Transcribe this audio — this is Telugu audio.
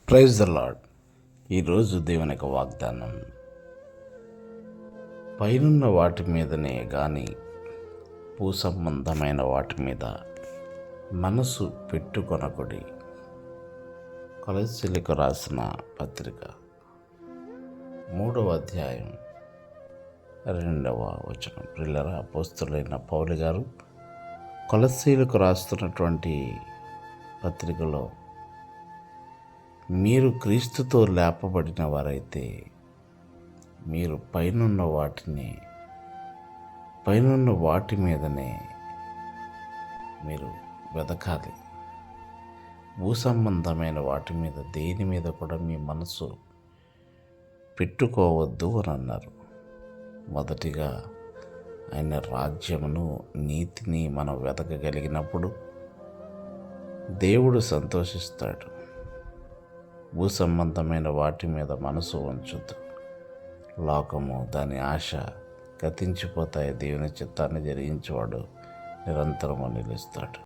Praise the lord. ఈరోజు దేవుని యొక్క వాగ్దానం, పైనున్న వాటి మీదనే గాని భూ సంబంధమైన వాటి మీద మనసు పెట్టుకొనకుడి. కొలస్సీలకు రాసిన పత్రిక 3వ అధ్యాయం 2వ వచనం. ప్రియులారా, అపోస్తలుడైన పౌలు గారు కొలస్సీలకు రాస్తున్నటువంటి పత్రికలో, మీరు క్రీస్తుతో లేపబడిన వారైతే మీరు పైనున్న వాటి మీదనే మీరు వెదకాలి. భూ సంబంధమైన వాటి మీద దేని మీద కూడా మీ మనసు పెట్టుకోవద్దు అని అన్నారు. మొదటిగా ఆయన రాజ్యమును, నీతిని మనం వెతకగలిగినప్పుడు దేవుడు సంతోషిస్తాడు. భూ సంబంధమైన వాటి మీద మనసు ఉంచొద్దు. లోకము, దాని ఆశ గతించిపోతాయి. దేవుని చిత్తాన్ని జరిగించేవాడు నిరంతరము నిలుస్తాడు.